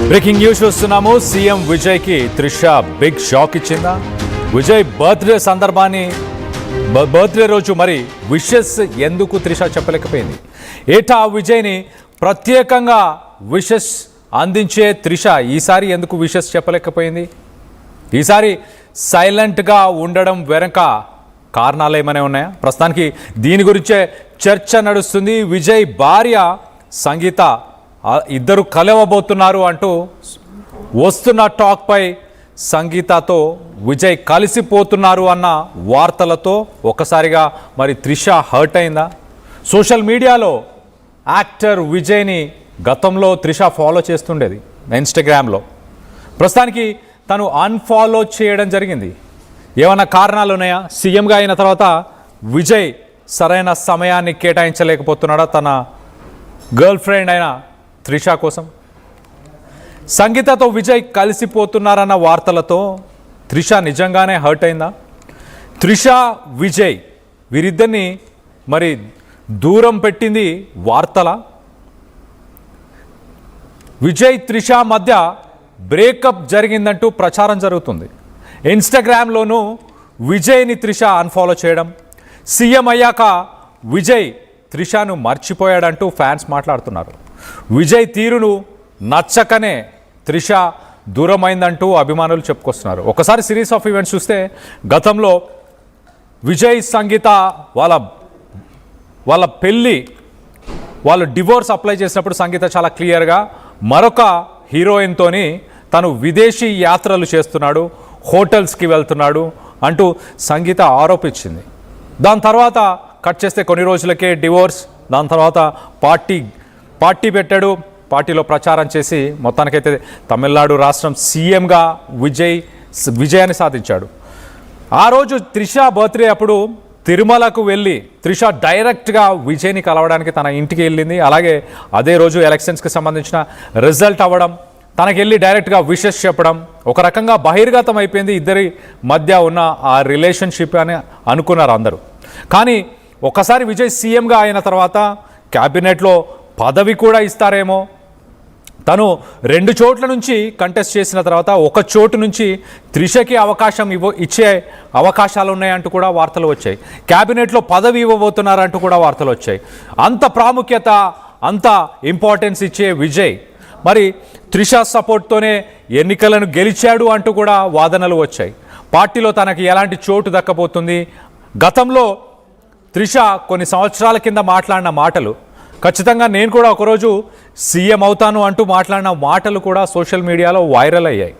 Breaking news చూస్తున్నాము. CM Vijay కి Trisha big shock ఇచ్చిందా? విజయ్ బర్త్డే రోజు మరి విషెస్ ఎందుకు త్రిష చెప్పలేకపోయింది? ఏటా విజయ్ని ప్రత్యేకంగా విషెస్ అందించే త్రిష ఈసారి ఎందుకు విషెస్ చెప్పలేకపోయింది? ఈసారి సైలెంట్గా ఉండడం వెనక కారణాలు ఏమైనా ఉన్నాయా? ప్రస్తుతానికి దీని గురించే చర్చ నడుస్తుంది. విజయ్ భార్య సంగీత ఇద్దరు కలవబోతున్నారు అంటూ వస్తున్న టాక్పై సంగీతతో విజయ్ కలిసిపోతున్నారు అన్న వార్తలతో ఒక్కసారిగా మరి త్రిష హర్ట్ అయిందా? సోషల్ మీడియాలో యాక్టర్ విజయ్ని గతంలో త్రిష ఫాలో చేస్తుండేది ఇన్స్టాగ్రామ్లో. ప్రస్తుతానికి తను అన్ఫాలో చేయడం జరిగింది. ఏమన్నా కారణాలు ఉన్నాయా? సీఎంగా అయిన తర్వాత విజయ్ సరైన సమయాన్ని కేటాయించలేకపోతున్నాడా తన గర్ల్ ఫ్రెండ్ అయిన త్రిష కోసం? సంగీతతో విజయ్ కలిసిపోతున్నారన్న వార్తలతో త్రిష నిజంగానే హర్ట్ అయిందా? త్రిష విజయ్ వీరిద్దరిని మరి దూరం పెట్టింది వార్తల? విజయ్ త్రిష మధ్య బ్రేకప్ జరిగిందంటూ ప్రచారం జరుగుతుంది. ఇన్స్టాగ్రామ్లోనూ విజయ్ని త్రిష అన్ఫాలో చేయడం, సీఎం అయ్యాక విజయ్ త్రిషను మర్చిపోయాడంటూ ఫ్యాన్స్ మాట్లాడుతున్నారు. విజయ్ తీరును నచ్చకనే త్రిష దూరమైందంటూ అభిమానులు చెప్పుకొస్తున్నారు. ఒకసారి సిరీస్ ఆఫ్ ఈవెంట్స్ చూస్తే గతంలో విజయ్ సంగీత వాళ్ళ పెళ్ళి వాళ్ళు డివోర్స్ అప్లై చేసినప్పుడు సంగీత చాలా క్లియర్గా మరొక హీరోయిన్తోని తను విదేశీ యాత్రలు చేస్తున్నాడు, హోటల్స్కి వెళ్తున్నాడు అంటూ సంగీత ఆరోపించింది. దాని తర్వాత కట్ చేస్తే కొన్ని రోజులకే డివోర్స్. దాని తర్వాత పార్టీ పెట్టాడు. పార్టీలో ప్రచారం చేసి మొత్తానికైతే తమిళనాడు రాష్ట్రం సీఎంగా విజయాన్ని సాధించాడు. ఆ రోజు త్రిష బర్త్డే అప్పుడు తిరుమలకు వెళ్ళి త్రిష డైరెక్ట్గా విజయ్ని కలవడానికి తన ఇంటికి వెళ్ళింది. అలాగే అదే రోజు ఎలక్షన్స్కి సంబంధించిన రిజల్ట్ అవ్వడం, తనకెళ్ళి డైరెక్ట్గా విషెస్ చెప్పడం ఒక రకంగా బహిర్గతం అయిపోయింది. ఇద్దరి మధ్య ఉన్న ఆ రిలేషన్షిప్ అని అనుకున్నారు అందరూ. కానీ ఒకసారి విజయ్ సీఎంగా అయిన తర్వాత క్యాబినెట్లో పదవి కూడా ఇస్తారేమో, తను 2 చోట్ల నుంచి కంటెస్ట్ చేసిన తర్వాత ఒక చోటు నుంచి త్రిషకి అవకాశం ఇచ్చే అవకాశాలు ఉన్నాయంటూ కూడా వార్తలు వచ్చాయి. క్యాబినెట్లో పదవి ఇవ్వబోతున్నారంటూ కూడా వార్తలు వచ్చాయి. అంత ప్రాముఖ్యత, అంత ఇంపార్టెన్స్ ఇచ్చే విజయ్ మరి త్రిష సపోర్ట్తోనే ఎన్నికలను గెలిచాడు అంటూ కూడా వాదనలు వచ్చాయి. పార్టీలో తనకి ఎలాంటి చోటు దక్కబోతుంది? గతంలో త్రిష కొన్ని సంవత్సరాల కింద మాట్లాడిన మాటలు, ఖచ్చితంగా నేను కూడా ఒకరోజు సీఎం అవుతాను అంటూ మాట్లాడిన మాటలు కూడా సోషల్ మీడియాలో వైరల్ అయ్యాయి.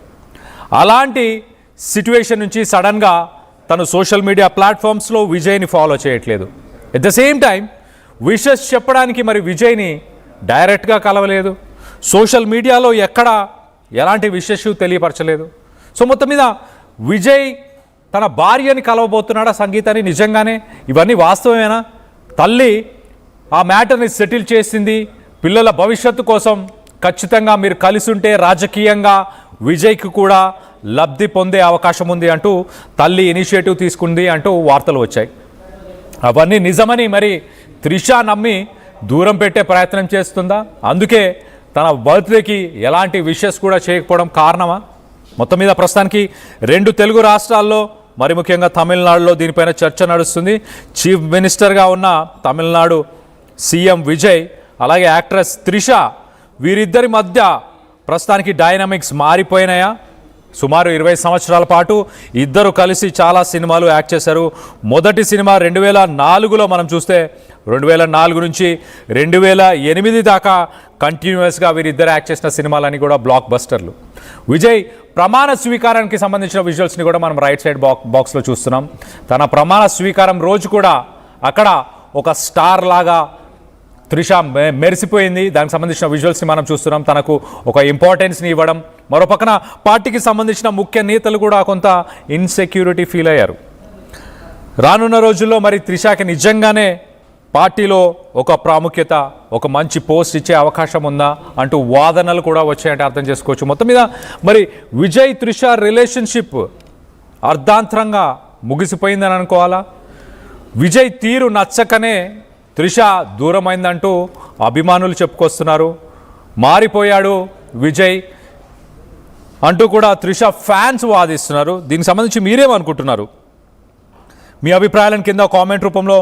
అలాంటి సిట్యువేషన్ నుంచి సడన్గా తను సోషల్ మీడియా ప్లాట్ఫామ్స్లో విజయ్ని ఫాలో చేయట్లేదు. At the same time wishes చెప్పడానికి మరి విజయ్ని డైరెక్ట్గా కలవలేదు. సోషల్ మీడియాలో ఎక్కడ ఎలాంటి విషెస్ తెలియపరచలేదు. సో మొత్తం మీద విజయ్ తన భార్యని కలవబోతున్నాడా సంగీతాన్ని? నిజంగానే ఇవన్నీ వాస్తవమేనా? తల్లి ఆ మ్యాటర్ని సెటిల్ చేసింది. పిల్లల భవిష్యత్తు కోసం ఖచ్చితంగా మీరు కలిసి ఉంటే రాజకీయంగా విజయ్కి కూడా లబ్ధి పొందే అవకాశం ఉంది అంటూ తల్లి ఇనిషియేటివ్ తీసుకుంది అంటూ వార్తలు వచ్చాయి. అవన్నీ నిజమని మరి త్రిష నమ్మి దూరం పెట్టే ప్రయత్నం చేస్తుందా? అందుకే తన బర్త్డేకి ఎలాంటి విషెస్ కూడా చేయకపోవడం కారణమా? మొత్తం మీద ప్రస్తుతానికి 2 తెలుగు రాష్ట్రాల్లో మరి ముఖ్యంగా తమిళనాడులో దీనిపైన చర్చ నడుస్తుంది. చీఫ్ మినిస్టర్గా ఉన్న తమిళనాడు సీఎం విజయ్ అలాగే యాక్ట్రెస్ త్రిష వీరిద్దరి మధ్య ప్రస్తుతానికి డైనమిక్స్ మారిపోయినాయా? సుమారు 20 సంవత్సరాల పాటు ఇద్దరు కలిసి చాలా సినిమాలు యాక్ట్ చేశారు. మొదటి సినిమా 2004లో మనం చూస్తే 2004 నుంచి 2008 దాకా కంటిన్యూస్గా వీరిద్దరు యాక్ట్ చేసిన సినిమాలన్నీ కూడా బ్లాక్ బస్టర్లు. విజయ్ ప్రమాణ స్వీకారానికి సంబంధించిన విజువల్స్ని కూడా మనం రైట్ సైడ్ బాక్స్లో చూస్తున్నాం. తన ప్రమాణ స్వీకారం రోజు కూడా అక్కడ ఒక స్టార్ లాగా త్రిష మెరిసిపోయింది. దానికి సంబంధించిన విజువల్స్ని మనం చూస్తున్నాం. తనకు ఒక ఇంపార్టెన్స్ని ఇవ్వడం, మరో పక్కన పార్టీకి సంబంధించిన ముఖ్య నేతలు కూడా కొంత ఇన్సెక్యూరిటీ ఫీల్ అయ్యారు. రానున్న రోజుల్లో మరి త్రిషకి నిజంగానే పార్టీలో ఒక ప్రాముఖ్యత, ఒక మంచి పోస్ట్ ఇచ్చే అవకాశం ఉందా అంటూ వాదనలు కూడా వచ్చాయంటే అర్థం చేసుకోవచ్చు. మొత్తం మీద మరి విజయ్ త్రిష రిలేషన్షిప్ అర్ధాంతరంగా ముగిసిపోయిందని అనుకోవాలా? విజయ్ తీరు నచ్చకనే త్రిష దూరమైందంటూ అభిమానులు చెప్పుకొస్తున్నారు. మారిపోయాడు విజయ్, అంటూ కూడా త్రిష ఫ్యాన్స్ వాదిస్తున్నారు. దీనికి సంబంధించి మీరేమనుకుంటున్నారు? మీ అభిప్రాయాలను కింద కామెంట్ రూపంలో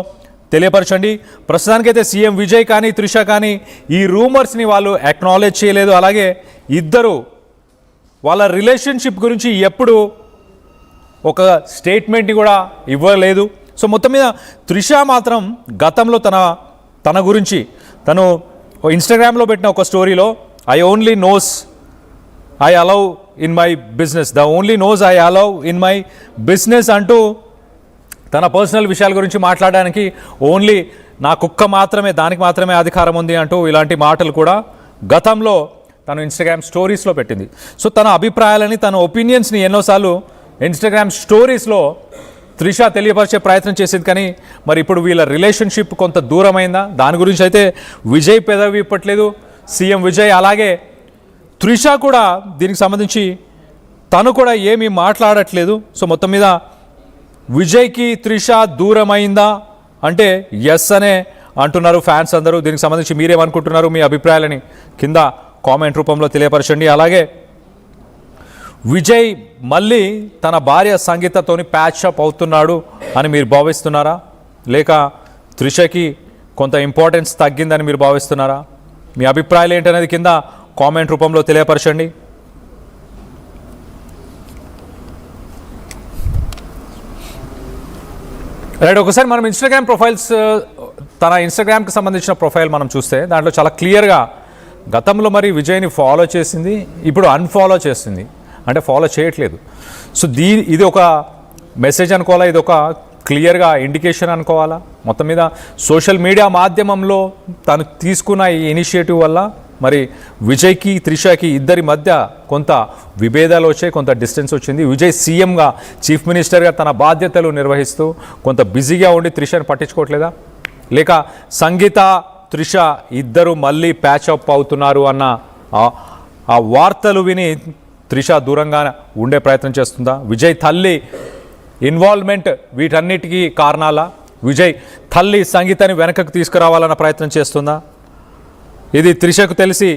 తెలియపరచండి. ప్రస్తుతానికైతే సీఎం విజయ్ కానీ త్రిష కానీ ఈ రూమర్స్ని వాళ్ళు అక్నాలెడ్జ్ చేయలేదు. అలాగే ఇద్దరు వాళ్ళ రిలేషన్షిప్ గురించి ఎప్పుడు ఒక స్టేట్మెంట్ని కూడా ఇవ్వలేదు. సో మొత్తం మీద త్రిష మాత్రం గతంలో తన గురించి తను ఇన్స్టాగ్రామ్లో పెట్టిన ఒక స్టోరీలో I only knows I allow in my business, the only knows I allow in my business అంటూ తన పర్సనల్ విషయాల గురించి మాట్లాడడానికి ఓన్లీ నా కుక్క మాత్రమే, దానికి మాత్రమే అధికారం ఉంది అంటూ ఇలాంటి మాటలు కూడా గతంలో తను ఇన్స్టాగ్రామ్ స్టోరీస్లో పెట్టింది. సో తన అభిప్రాయాలని, తన ఒపీనియన్స్ని ఎన్నోసార్లు ఇన్స్టాగ్రామ్ స్టోరీస్లో త్రిష తెలియపరిచే ప్రయత్నం చేసేది. కానీ మరి ఇప్పుడు వీళ్ళ రిలేషన్షిప్ కొంత దూరమైందా, దాని గురించి అయితే విజయ్ పెదవి ఇప్పట్లేదు, సీఎం విజయ్. అలాగే త్రిష కూడా దీనికి సంబంధించి తను కూడా ఏమీ మాట్లాడట్లేదు. సో మొత్తం మీద విజయ్కి త్రిష దూరమైందా అంటే ఎస్ అనే అంటున్నారు ఫ్యాన్స్ అందరూ. దీనికి సంబంధించి మీరేమనుకుంటున్నారు? మీ అభిప్రాయాలని కింద కామెంట్ రూపంలో తెలియపరచండి. అలాగే విజయ్ మళ్ళీ తన భార్య సంగీతతోని ప్యాచప్ అవుతున్నాడు అని మీరు భావిస్తున్నారా, లేక త్రిషకి కొంత ఇంపార్టెన్స్ తగ్గిందని మీరు భావిస్తున్నారా? మీ అభిప్రాయాలు ఏంటనేది కింద కామెంట్ రూపంలో తెలియపరచండి. రైట్, ఒకసారి మనం ఇన్స్టాగ్రామ్ ప్రొఫైల్స్, తన ఇన్స్టాగ్రామ్కి సంబంధించిన ప్రొఫైల్ మనం చూస్తే దాంట్లో చాలా క్లియర్గా గతంలో మరి విజయ్ని ఫాలో చేసింది, ఇప్పుడు అన్ఫాలో చేసింది, అంటే ఫాలో చేయట్లేదు. సో ఇది ఒక మెసేజ్ అనుకోవాలా, ఇది ఒక క్లియర్గా ఇండికేషన్ అనుకోవాలా? మొత్తం మీద సోషల్ మీడియా మాధ్యమంలో తను తీసుకున్న ఈ ఇనిషియేటివ్ వల్ల మరి విజయ్కి త్రిషకి ఇద్దరి మధ్య కొంత విభేదాలు వచ్చాయి, కొంత డిస్టెన్స్ వచ్చింది. విజయ్ సీఎంగా, చీఫ్ మినిస్టర్గా తన బాధ్యతలు నిర్వహిస్తూ కొంత బిజీగా ఉండి త్రిషని పట్టించుకోవట్లేదా, లేక సంగీత త్రిష ఇద్దరు మళ్ళీ ప్యాచప్ అవుతున్నారు అన్న ఆ వార్తలు విని త్రిష దూరంగా ఉండే ప్రయత్నం చేస్తుందా? విజయ్ తల్లి ఇన్వాల్వ్మెంట్ వీటన్నిటికీ కారణాలా? విజయ్ తల్లి సంగీతాన్ని వెనకకు తీసుకురావాలన్న ప్రయత్నం చేస్తుందా? ఇది త్రిషకు తెలిసి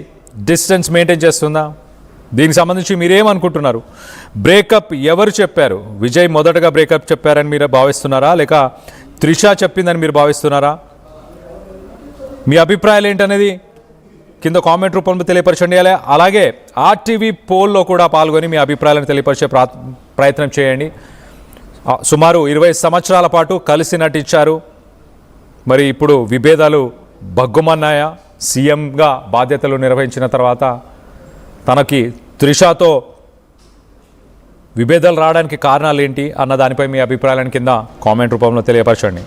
డిస్టెన్స్ మెయింటైన్ చేస్తుందా? దీనికి సంబంధించి మీరేమనుకుంటున్నారు? బ్రేకప్ ఎవరు చెప్పారు? విజయ్ మొదటగా బ్రేకప్ చెప్పారని మీరు భావిస్తున్నారా, లేక త్రిష చెప్పిందని మీరు భావిస్తున్నారా? మీ అభిప్రాయాలు ఏంటనేది కింద కామెంట్ రూపంలో తెలియపరచండి. అలాగే ఆర్టీవీ పోల్లో కూడా పాల్గొని మీ అభిప్రాయాలను తెలియపరిచే ప్రయత్నం చేయండి. సుమారు 20 సంవత్సరాల పాటు కలిసి నటించారు, మరి ఇప్పుడు విభేదాలు బగ్గుమన్నాయా? సీఎంగా బాధ్యతలు నిర్వహించిన తర్వాత తనకి త్రిషతో విభేదాలు రావడానికి కారణాలు ఏంటి అన్న దానిపై మీ అభిప్రాయాలను కింద కామెంట్ రూపంలో తెలియపరచండి.